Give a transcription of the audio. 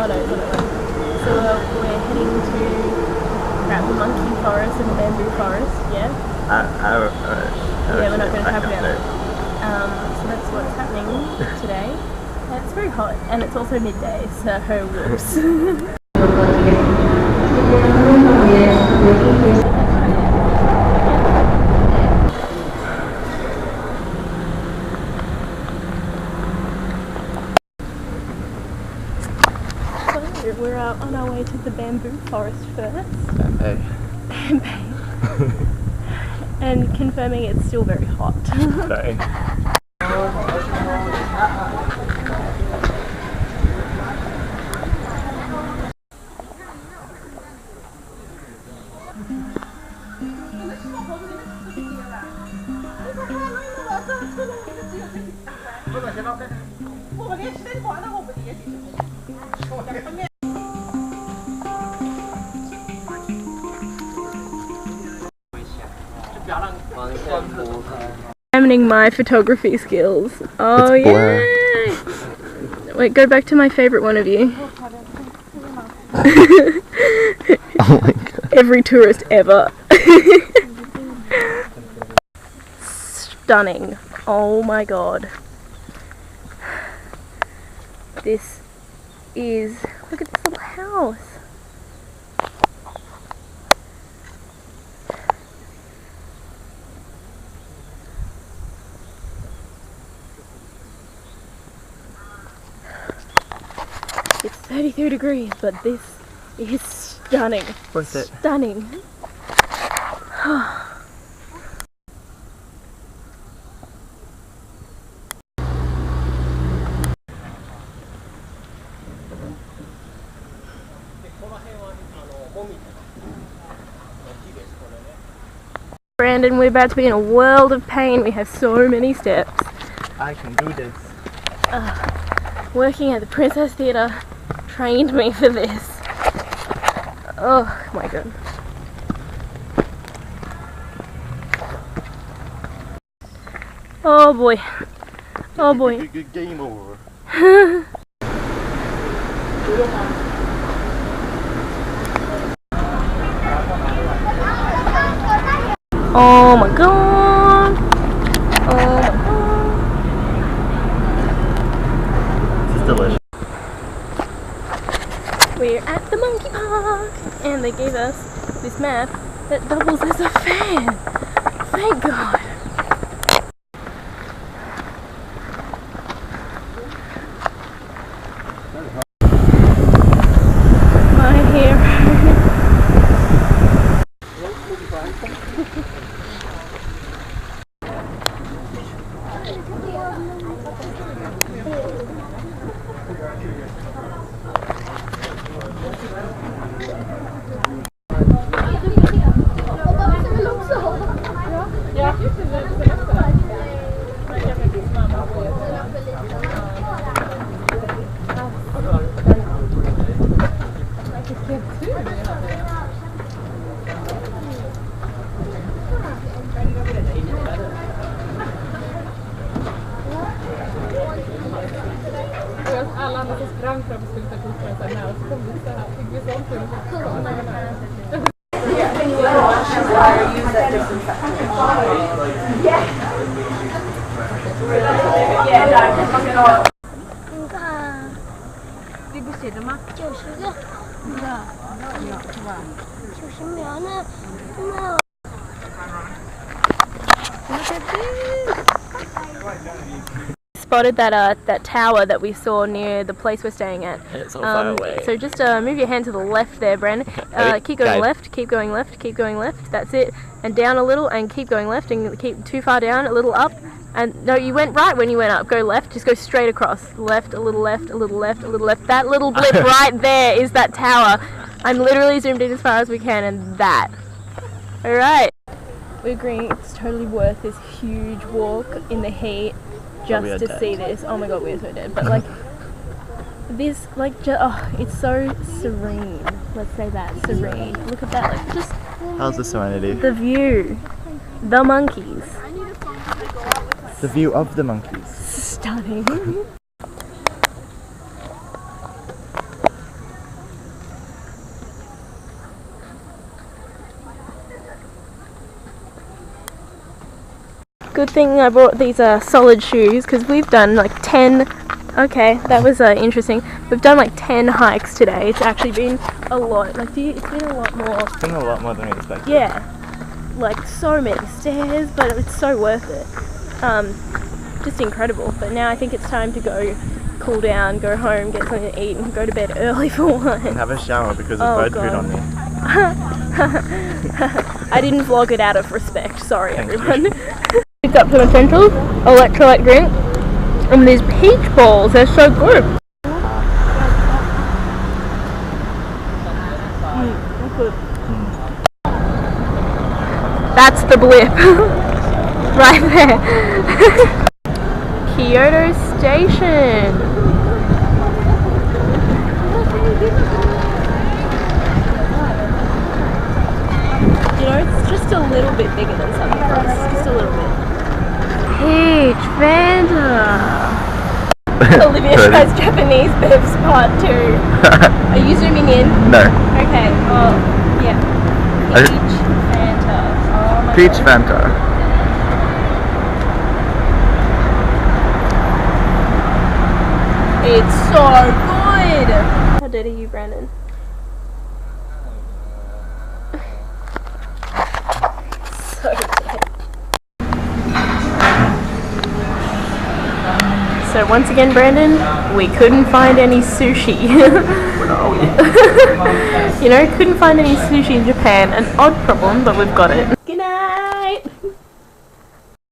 avocados on it. So we're heading to the monkey forest and the bamboo forest, yeah? Yeah, we're not going to talk about it. So that's what's happening today. It's very hot and it's also midday, so whoops. We're on our way to the bamboo forest first. Bamboo. And confirming it's still very hot. Very. Examining my photography skills. Oh yeah! Wait, go back to my favourite one of you. Oh my god. Every tourist ever. Stunning. Oh my god. This is... Look at this little house. It's 33 degrees, but this is stunning. What's it? Stunning. Brandon, we're about to be in a world of pain. We have so many steps. I can do this. Working at the Princess Theatre trained me for this. Oh my god. Oh boy. Oh boy. Good game over. Oh my god. Oh my god. This is delicious. We're at the monkey park and they gave us this map that doubles as a fan. Thank god. My hair. Alla andra som sprang fram och skulle ta kort med sig här och så kom vi så här, fick vi sånt till det går sedan man 90个 ja ja va 90秒呢 Spotted that tower that we saw near the place we're staying at. It's all far away. So just move your hand to the left there, Brandon. Keep going left, keep going left, keep going left. That's it. And down a little and keep going left and keep too far down, a little up. And no, you went right when you went up. Go left, just go straight across. Left, a little left, a little left, a little left. That little blip right there is that tower. I'm literally zoomed in as far as we can and that. Alright. We're agreeing it's totally worth this huge walk in the heat. Just to see this. Oh my god, we're so dead. But like, this, like, oh, it's so serene. Let's say that, serene. Look at that, like, just... How's the serenity? The view. The monkeys. The view of the monkeys. Stunning. Good thing I brought these solid shoes, because we've done like 10. Okay, that was interesting. We've done like 10 hikes today. It's actually been a lot. Like, it's been a lot more. It's been a lot more than we expected. Yeah, like so many stairs, but it's so worth it. Just incredible. But now I think it's time to go cool down, go home, get something to eat, and go to bed early for once. And have a shower because of bird food on me. I didn't vlog it out of respect. Sorry, Thank everyone. Picked up some essentials, electrolyte drink, and these peach balls. They're so good. That's the blip. Right there. Kyoto Station. You know, it's just a little bit bigger than something else. Just a little bit. Peach Fanta. Olivia tries Japanese bibs part 2. Are you zooming in? No. Okay, well, yeah. Peach Fanta. Oh my Peach God. Fanta. It's so good! How dead are you, Brandon? So dead. So once again, Brandon, we couldn't find any sushi. You know, couldn't find any sushi in Japan. An odd problem, but we've got it.